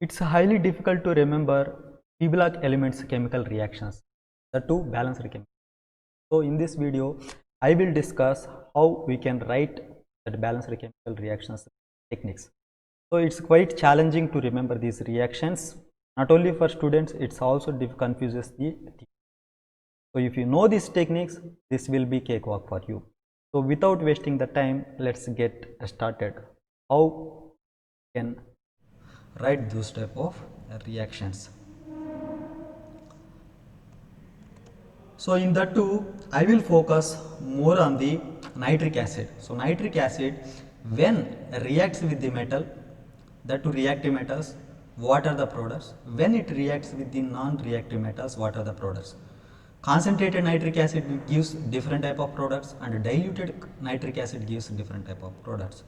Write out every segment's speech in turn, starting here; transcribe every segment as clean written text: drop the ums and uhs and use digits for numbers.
It's highly difficult to remember P-block elements chemical reactions, the two balanced chemicals. So in this video, I will discuss how we can write that balanced chemical reactions techniques. So it's quite challenging to remember these reactions. Not only for students, it's also confuses the teacher. So if you know these techniques, this will be cakewalk for you. So without wasting the time, let's get started. How can write those type of reactions? So in that too, I will focus more on the nitric acid. So nitric acid, when reacts with the metal, that two reactive metals, what are the products? When it reacts with the non-reactive metals, what are the products? Concentrated nitric acid gives different type of products, and diluted nitric acid gives different type of products.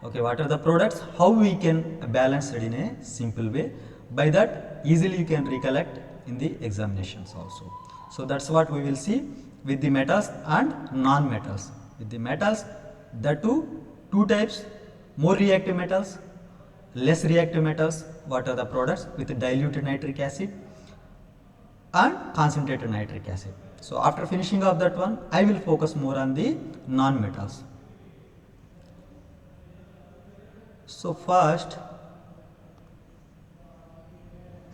Okay, what are the products? How we can balance it in a simple way? By that, easily you can recollect in the examinations also. So that's what we will see with the metals and non-metals. With the metals, the two types, more reactive metals, less reactive metals. What are the products? With diluted nitric acid and concentrated nitric acid. So after finishing of that one, I will focus more on the non-metals. So first,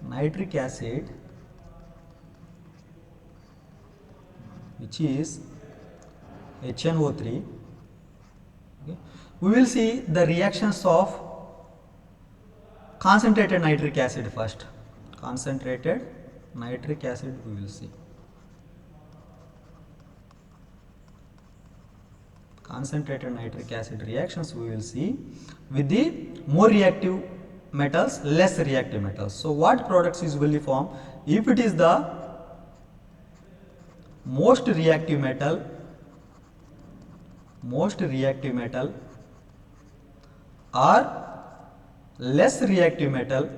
nitric acid, which is HNO3. Okay. We will see the reactions of concentrated nitric acid first. Concentrated nitric acid we will see. Concentrated nitric acid reactions we will see with the more reactive metals, less reactive metals. So what products usually form? If it is the most reactive metal or less reactive metal,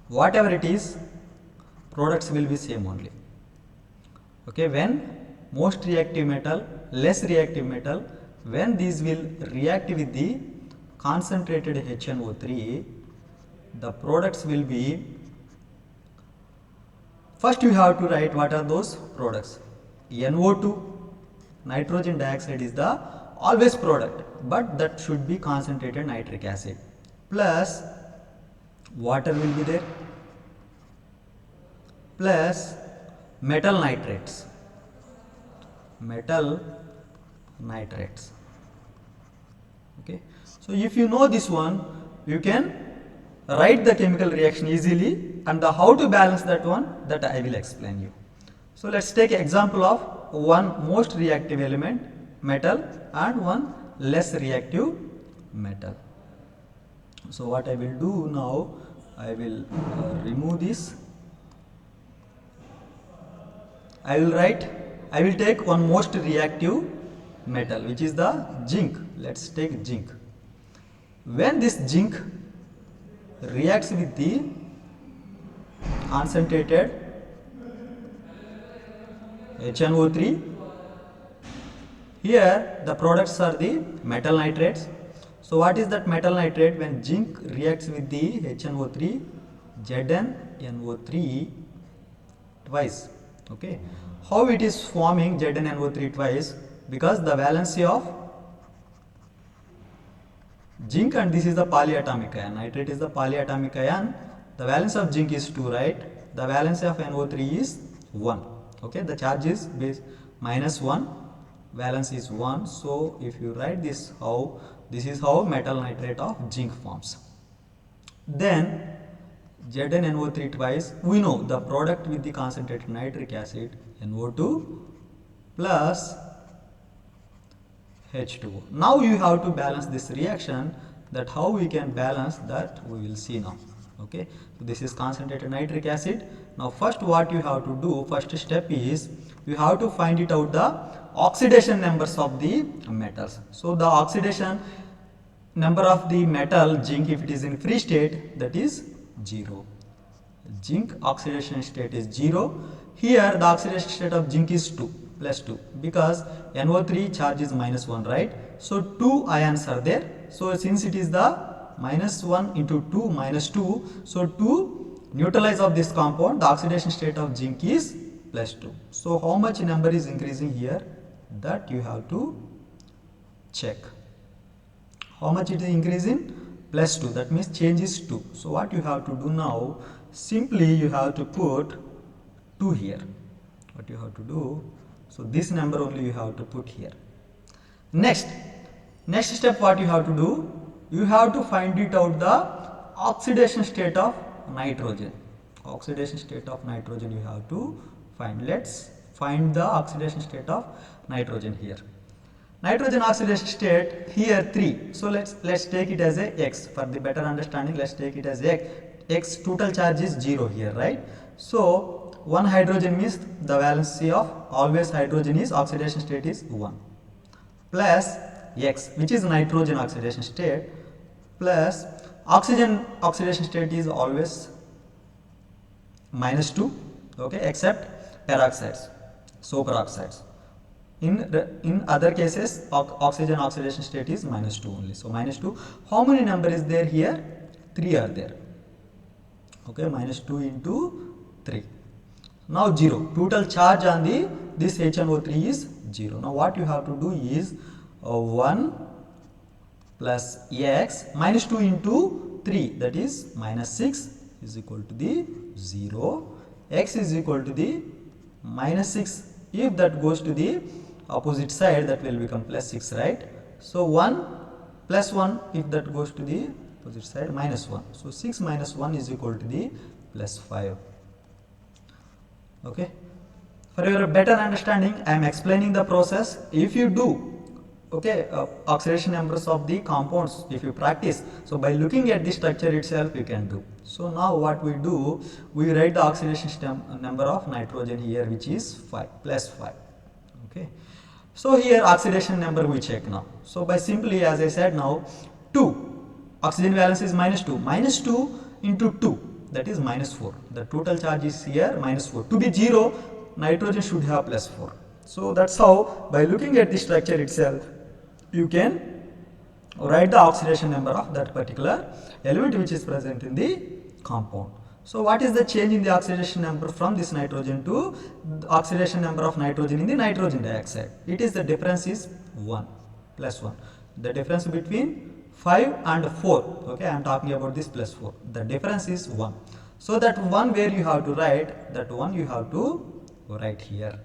whatever it is, products will be same only. Okay, when most reactive metal, less reactive metal, when these will react with the concentrated HNO3, the products will be, first you have to write what are those products. NO2, nitrogen dioxide is the always product, but that should be concentrated nitric acid, plus water will be there, plus metal nitrates. Okay, so if you know this one, you can write the chemical reaction easily, and the how to balance that one, that I will explain you. So let's take example of one most reactive element metal and one less reactive metal. So what I will do now, I will remove this. I will take one most reactive metal, which is the zinc. Let's take zinc. When this zinc reacts with the concentrated HNO3, here the products are the metal nitrates. So what is that metal nitrate? When zinc reacts with the HNO3, ZnNO3 twice. Okay, how it is forming ZnNO3 twice? Because the valency of zinc, and this is the polyatomic ion, nitrate is the polyatomic ion, the valence of zinc is 2, right? The valence of NO3 is 1. Okay, the charge is base -1, valence is 1. So if you write this, how this is how metal nitrate of zinc forms. Then ZnNO3 twice, we know the product with the concentrated nitric acid, NO2 plus H2O. Now you have to balance this reaction. That how we can balance, that we will see now. Okay, so this is concentrated nitric acid. Now first what you have to do, first step is you have to find it out the oxidation numbers of the metals. So the oxidation number of the metal zinc, if it is in free state, that is 0. Zinc oxidation state is 0. Here the oxidation state of zinc is 2, plus 2, because NO3 charge is -1, right? So 2 ions are there. So since it is the minus 1 into 2 minus 2. So to neutralize of this compound, the oxidation state of zinc is plus 2. So how much number is increasing here? That you have to check. How much it is increasing? Plus 2. That means change is 2. So what you have to do now? Simply you have to put 2 here. What you have to do? So this number only you have to put here. Next step what you have to do? You have to find it out the oxidation state of nitrogen. Oxidation state of nitrogen you have to find. Let's find the oxidation state of nitrogen here. Nitrogen oxidation state here 3. So let's take it as a X. For the better understanding, let's take it as X. X total charge is 0 here, right? So 1 hydrogen means the valency of always hydrogen is oxidation state is 1 plus X, which is nitrogen oxidation state, plus oxygen oxidation state is always minus 2, okay, except peroxides, superoxides. In other cases oxygen oxidation state is minus 2 only. So minus 2. How many number is there here? 3 are there. Okay, minus 2 into 3. Now 0. Total charge on this HNO3 is 0. Now what you have to do is 1 plus X minus 2 into 3, that is minus 6 is equal to the 0. X is equal to the minus 6. If that goes to the opposite side, that will become plus 6, right? So 1 plus 1, if that goes to the opposite side, minus 1. So 6 minus 1 is equal to the plus 5. Okay. For your better understanding, I am explaining the process. If you do, okay, oxidation numbers of the compounds, if you practice, so by looking at the structure itself you can do. So now what we do, we write the oxidation number of nitrogen here, which is 5, plus 5. Okay. So here oxidation number we check now. So by simply, as I said now, 2, oxygen valence is minus 2, minus 2 into 2, that is minus 4. The total charge is here minus 4. To be 0, nitrogen should have plus 4. So that's how, by looking at the structure itself, you can write the oxidation number of that particular element which is present in the compound. So what is the change in the oxidation number from this nitrogen to the oxidation number of nitrogen in the nitrogen dioxide? It is the difference is 1, plus 1. The difference between 5 and 4, okay, I am talking about this plus 4. The difference is 1. So that 1 where you have to write, that 1 you have to write here.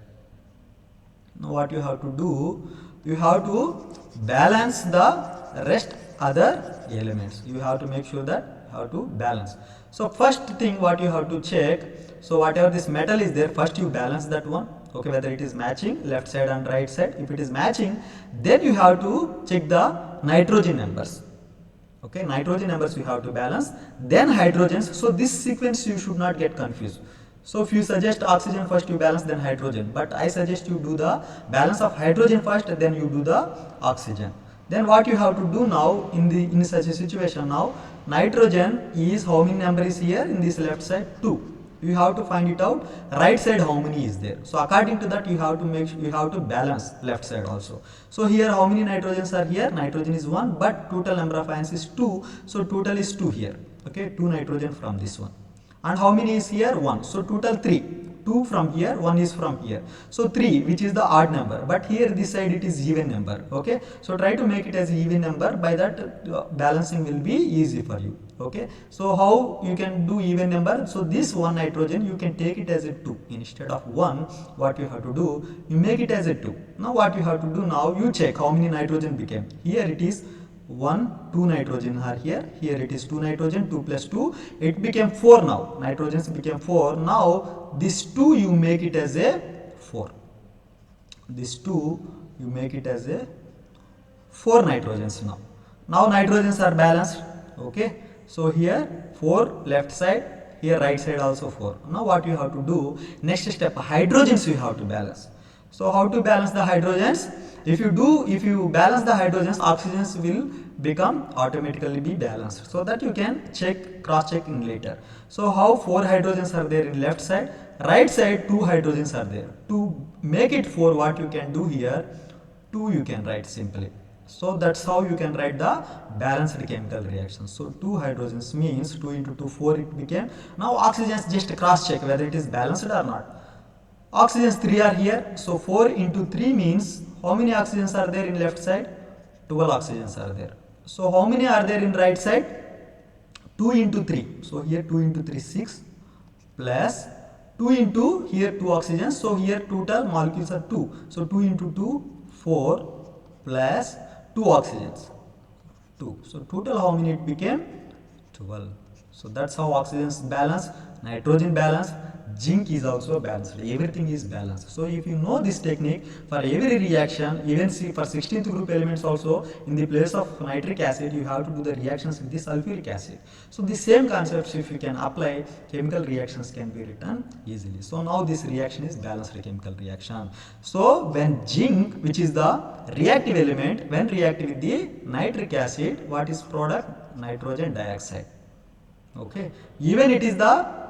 Now what you have to do, you have to balance the rest other elements. You have to make sure that you have to balance. So first thing what you have to check, so whatever this metal is there, first you balance that one, okay, whether it is matching left side and right side. If it is matching, then you have to check the nitrogen numbers. Okay, nitrogen numbers you have to balance, then hydrogens. So this sequence you should not get confused. So if you suggest oxygen first, you balance then hydrogen, but I suggest you do the balance of hydrogen first, then you do the oxygen. Then what you have to do now in such a situation, now nitrogen is how many number is here in this left side? 2. You have to find it out. Right side how many is there? So according to that you have to make sure, you have to balance left side also. So here how many nitrogens are here? Nitrogen is 1, but total number of ions is 2. So total is 2 here. Okay, 2 nitrogen from this one. And how many is here? 1. So total 3. 2 from here, 1 is from here. So 3, which is the odd number, but here this side it is even number. Okay, so try to make it as even number. By that balancing will be easy for you. Okay, so how you can do even number? So this 1 nitrogen you can take it as a 2 instead of 1. What you have to do, you make it as a 2. Now what you have to do, now you check how many nitrogen became. Here it is 1, 2 nitrogen are here. Here it is 2 nitrogen, 2 plus 2. It became 4 now. Nitrogens became 4. Now this 2 you make it as a 4. This 2 you make it as a 4 nitrogens now. Now nitrogens are balanced. Okay. So here 4 left side, here right side also 4. Now what you have to do, next step, hydrogens you have to balance. So how to balance the hydrogens? If you balance the hydrogens, oxygens will become automatically be balanced, so that you can check, cross checking later. So how 4 hydrogens are there in left side, right side 2 hydrogens are there. To make it 4, what you can do here, 2 you can write simply. So that's how you can write the balanced chemical reaction. So 2 hydrogens means 2 into 2 4 it became. Now oxygens, just cross check whether it is balanced or not. Oxygens 3 are here, so 4 into 3 means how many oxygens are there in left side? 12 oxygens are there. So how many are there in right side? 2 into 3. So here 2 into 3 6 plus 2 into here 2 oxygens. So here total molecules are 2. So 2 into 2 4 plus 2 oxygens 2. So total how many it became? 12. So that's how oxygens balance, nitrogen balance, zinc is also balanced. Everything is balanced. So if you know this technique for every reaction, even see for 16th group elements also, in the place of nitric acid, you have to do the reactions with the sulfuric acid. So the same concepts if you can apply, chemical reactions can be written easily. So now this reaction is balanced chemical reaction. So when zinc, which is the reactive element, when reacted with the nitric acid, what is product? Nitrogen dioxide. Okay, even it is the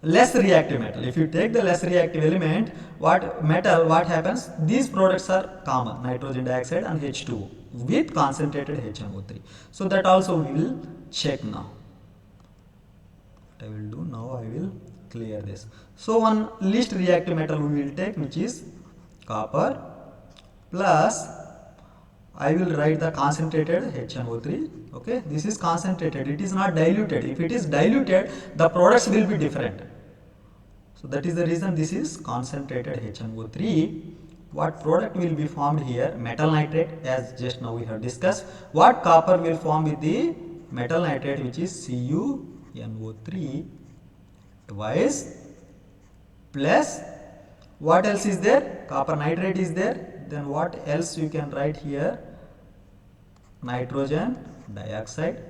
less reactive metal. If you take the less reactive element, what happens? These products are common, nitrogen dioxide and H2O with concentrated HNO3. So that also we will check now. What I will do now, I will clear this. So one least reactive metal we will take, which is copper, plus I will write the concentrated HNO3. Okay, this is concentrated, it is not diluted. If it is diluted, the products will be different. So that is the reason this is concentrated HNO3. What product will be formed here? Metal nitrate, as just now we have discussed. What copper will form with the metal nitrate, which is CuNO3 twice, plus what else is there? Copper nitrate is there. Then what else you can write here? Nitrogen dioxide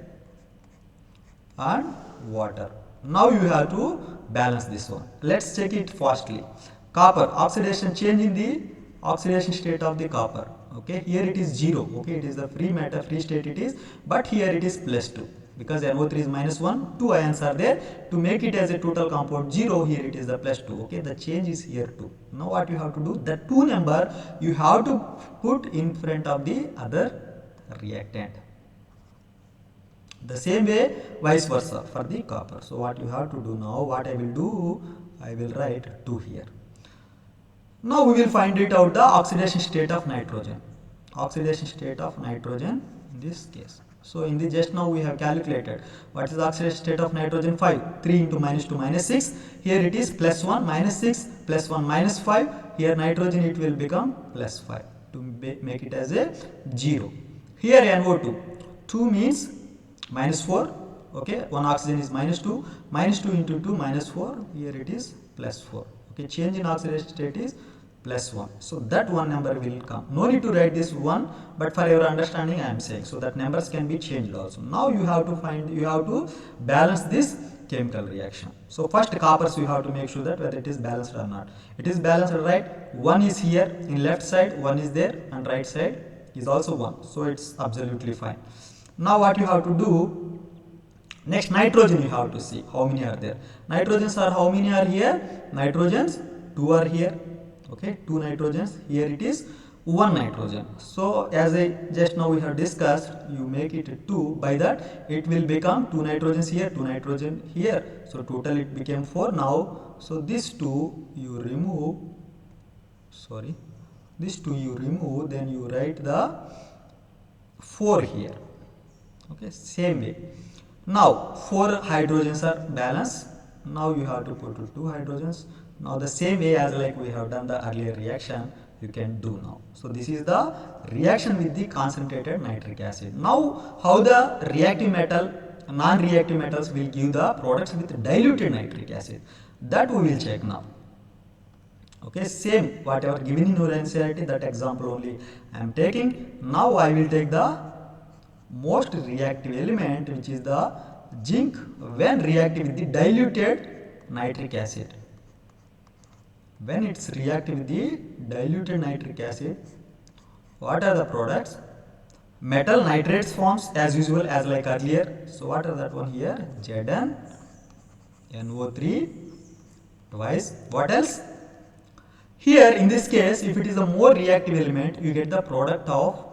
and water. Now you have to balance this one. Let's check it fastly. Copper oxidation, change in the oxidation state of the copper. Okay, here it is 0. Okay, it is the free matter, free state it is, but here it is plus 2 because NO3 is minus 1, 2 ions are there. To make it as a total compound 0, here it is the plus 2. Okay, the change is here too. Now what you have to do, the 2 number you have to put in front of the other reactant. The same way vice versa for the copper. So what you have to do now, what I will do, I will write 2 here. Now we will find it out the oxidation state of nitrogen. Oxidation state of nitrogen in this case. So in the just now we have calculated what is the oxidation state of nitrogen? 5. 3 into minus 2 minus 6. Here it is plus 1 minus 6 plus 1 minus 5. Here nitrogen it will become plus 5 to make it as a 0. Here NO2. 2 means minus 4. Okay, one oxygen is minus 2. Minus 2 into 2 minus 4. Here it is plus 4. Okay, change in oxidation state is plus 1. So that one number will come. No need to write this 1, but for your understanding I am saying. So that numbers can be changed also. Now you have to balance this chemical reaction. So first coppers you have to make sure that whether it is balanced or not. It is balanced, right? 1 is here in left side, 1 is there, and right side is also 1. So it's absolutely fine. Now what you have to do, next nitrogen you have to see how many are there. Nitrogens are how many are here? Nitrogens 2 are here. Okay, 2 nitrogens. Here it is 1 nitrogen. So as I just now we have discussed, you make it 2. By that it will become 2 nitrogens here, 2 nitrogen here. So total it became 4 now. So this 2 you remove. Sorry, this 2 you remove. Then you write the 4 here. Okay, same way. Now 4 hydrogens are balanced. Now you have to put 2 hydrogens. Now the same way as like we have done the earlier reaction, you can do now. So this is the reaction with the concentrated nitric acid. Now how the reactive metal, non-reactive metals will give the products with diluted nitric acid, that we will check now. Okay, same whatever given in your NCERT, that example only I am taking. Now I will take the most reactive element, which is the zinc, when reactive with the diluted nitric acid. When it's reactive with the diluted nitric acid, what are the products? Metal nitrates forms as usual as like earlier. So what are that one here? Zn, NO3 twice. What else? Here in this case, if it is a more reactive element, you get the product of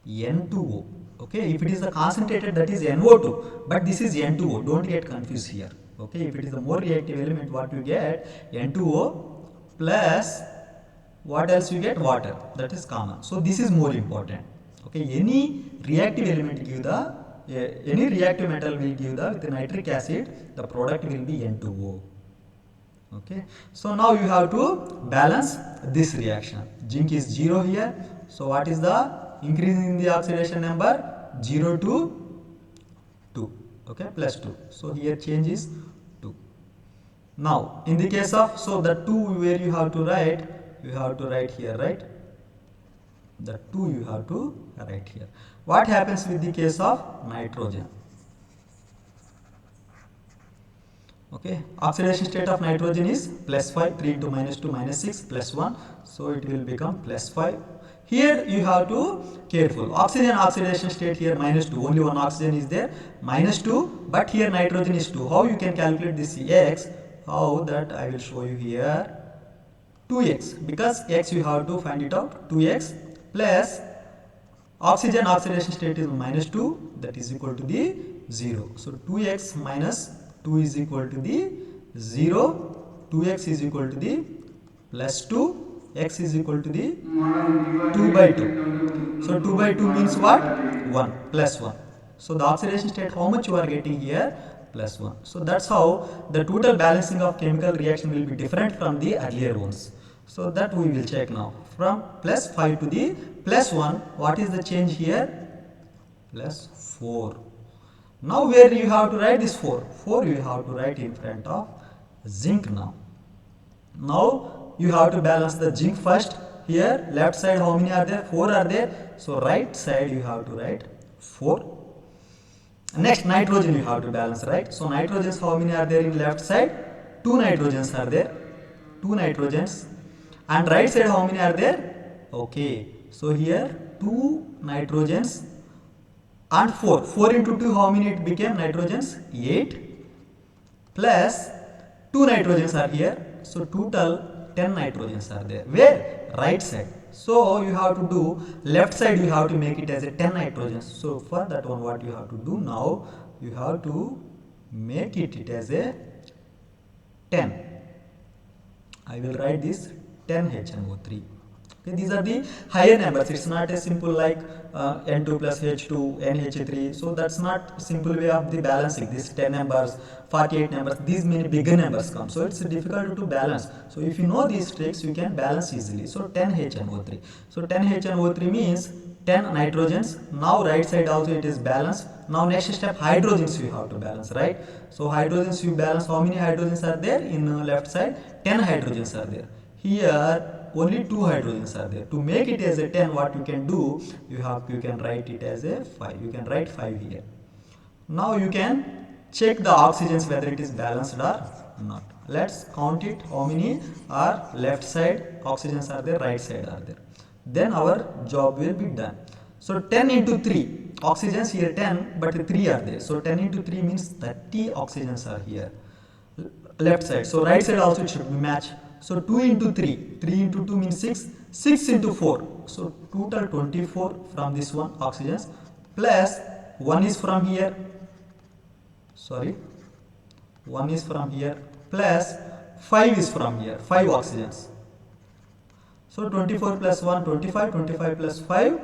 N2O. Okay, if it is the concentrated, that is NO2, but this is N2O. Don't get confused here. Okay, if it is the more reactive element, what you get? N2O plus what else you get? Water. That is common. So this is more important. Okay, any reactive element give the any reactive metal will give the with nitric acid, the product will be N2O. Okay, so now you have to balance this reaction. Zinc is 0 here, so what is the increase in the oxidation number? 0 to 2. Okay, plus 2. So here change is 2. Now in the case of, so the 2 where you have to write here, right? The 2 you have to write here. What happens with the case of nitrogen? Okay, oxidation state of nitrogen is plus 5, 3 into minus 2 minus 6 plus 1, so it will become plus 5. Here you have to careful, oxygen oxidation state here minus 2, only one oxygen is there, minus 2, but here nitrogen is 2. How you can calculate this x? How that I will show you here. 2x, because x you have to find it out, 2x plus oxygen oxidation state is minus 2, that is equal to the 0. So 2x minus 2 is equal to the 0, 2x is equal to the plus 2, x is equal to the 2 by 2. So 2 by 2 means what? 1, plus 1. So the oxidation state, how much you are getting here? Plus 1. So that's how the total balancing of chemical reaction will be different from the earlier ones. So that we will check now. From plus 5 to the plus 1, what is the change here? Plus 4. Now where you have to write this 4? 4 you have to write in front of zinc now. Now you have to balance the zinc first. Here left side how many are there? 4 are there. So right side you have to write 4. Next nitrogen you have to balance, right? So nitrogens how many are there in left side? 2 nitrogens are there. 2 nitrogens. And right side how many are there? Okay. So here 2 nitrogens and 4. 4 into 2 how many it became nitrogens? 8 plus 2 nitrogens are here. So total 10 nitrogens are there. Where? Right side. So you have to do left side, you have to make it as a 10 nitrogens. So for that one what you have to do now, you have to make it as a 10. I will write this 10 HNO3. Okay, these are the higher numbers. It's not a simple like N2 plus H2, NH3. So that's not simple way of the balancing. This 10 numbers, 48 numbers, these many bigger numbers come. So it's difficult to balance. So if you know these tricks, you can balance easily. So 10 HNO3. So 10 HNO3 means 10 nitrogens. Now right side also it is balanced. Now next step, hydrogens you have to balance, right? So hydrogens you balance. How many hydrogens are there in left side? 10 hydrogens are there. Here only 2 hydrogens are there. To make it as a 10, what you can do, you can write it as a 5. You can write 5 here. Now you can check the oxygens whether it is balanced or not. Let's count it. How many are left side oxygens are there, right side are there. Then our job will be done. So 10 into 3 oxygens here 10, but 3 are there. So 10 into 3 means 30 oxygens are here. Left side. So right side also it should be match. So 2 into 3, 3 into 2 means 6, 6 into 4. So total 24 from this one oxygens plus 1 is from here, sorry, 1 is from here plus 5 is from here, 5 oxygens. So 24 plus 1, 25, 25 plus 5,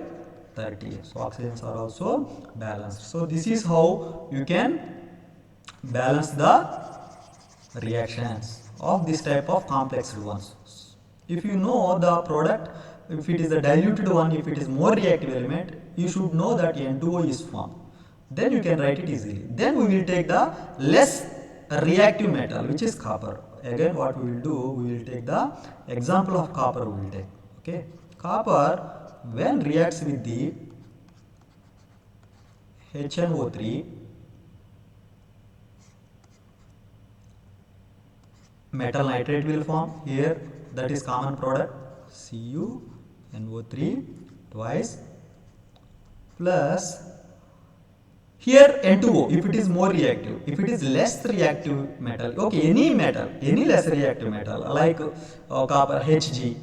30. So oxygens are also balanced. So this is how you can balance the reactions of this type of complex ones. If you know the product, if it is a diluted one, if it is more reactive element, you should know that N2O is formed. Then you can write it easily. Then we will take the less reactive metal, which is copper. Again what we will do, we will take the example of copper we will take. Okay, copper when reacts with the HNO3, metal nitrate will form here, that is common product CuNO3 twice plus here N2O if it is more reactive. If it is less reactive metal, okay, any metal, any less reactive metal like copper Hg,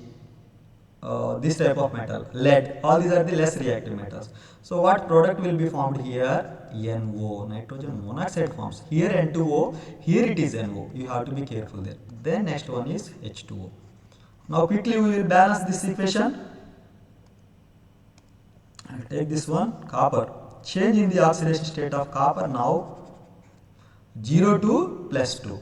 this type of metal, lead, all these are the less reactive metals. So what product will be formed here? NO, nitrogen monoxide forms. Here N2O, here it is NO. You have to be careful there. Then next one is H2O. Now quickly we will balance this equation. I'll take this one, copper. Change in the oxidation state of copper now 0 to plus 2.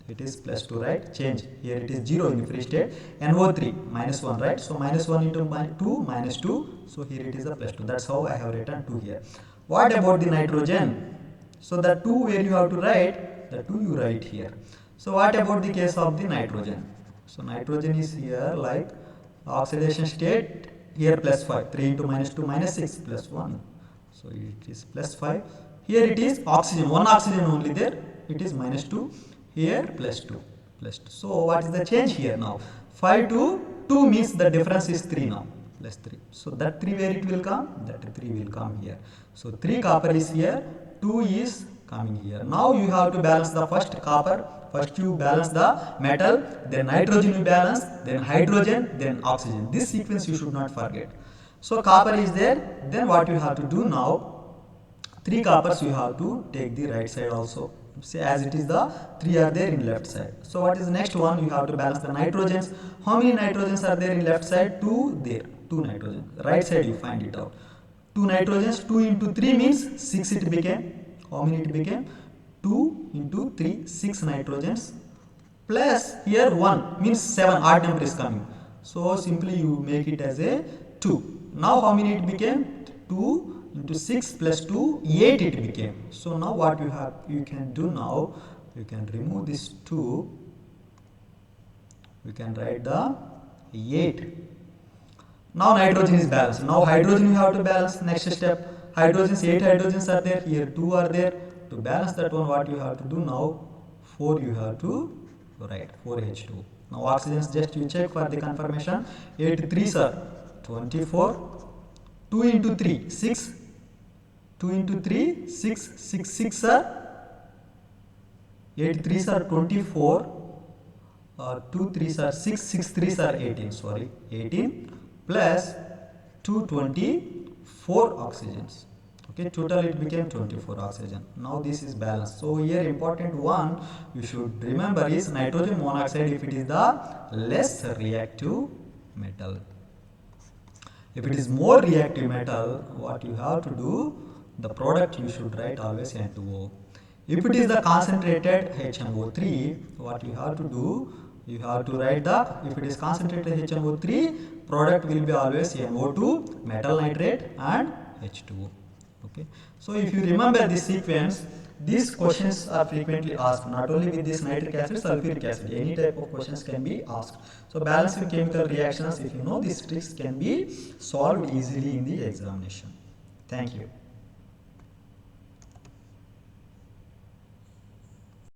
It is plus 2, right? Change. Here it is 0 in the free state. NO3 minus 1, right? So minus 1 into 2 minus 2. So here it is a plus 2. That's how I have written 2 here. What about the nitrogen? So the 2 where you have to write, the 2 you write here. So what about the case of the nitrogen? So nitrogen is here like oxidation state, here plus 5. 3 into minus 2 minus 6 plus 1. So it is plus 5. Here it is oxygen, one oxygen only there. It is minus 2. Here plus 2, plus 2. So what is the change here now? 5 to 2 means the difference is 3 now, plus 3. So that 3 where it will come? That 3 will come here. So 3 copper is here, 2 is coming here. Now you have to balance the first copper. First you balance the metal, then nitrogen you balance, then hydrogen, then oxygen. This sequence you should not forget. So copper is there, then what you have to do now? 3 coppers you have to take the right side also. Say as it is the 3 are there in left side. So what is the next one? You have to balance the nitrogens. How many nitrogens are there in left side? 2 there. 2 nitrogens. Right side you find it out. 2 nitrogens. 2 into 3 means 6 it became. How many it became? 2 into 3, 6 nitrogens. Plus here 1 means 7 odd number is coming. So simply you make it as a 2. Now how many it became? 2 into 6 plus 2, 8 it became. So now what you can do now, you can remove this 2, we can write the 8. Now nitrogen is balanced. Now hydrogen you have to balance. Next step, hydrogens, 8 hydrogens are there, here 2 are there. To balance that one, what you have to do now, 4 you have to write, 4H2. Now oxygens, just you check for the confirmation. 8 3s are 24, 2 into 3, 6, 2 into 3, 6, 6, 6 are 8 3s are 24, 2 3s are 6, 6 3s are 18, sorry, 18 plus 224 oxygens. Okay, total it became 24 oxygen. Now this is balanced. So here important one you should remember is nitrogen monoxide if it is the less reactive metal. If it is more reactive metal, what you have to do, the product you should write always N2O. If it is the concentrated HNO3, what you have to do, you have to write the, if it is concentrated HNO3, product will be always NO2, metal nitrate and H2O. Okay. So if you remember this sequence, these questions are frequently asked, not only with this nitric acid, sulfuric acid, any type of questions can be asked. So balancing chemical reactions, if you know these tricks, can be solved easily in the examination. Thank you.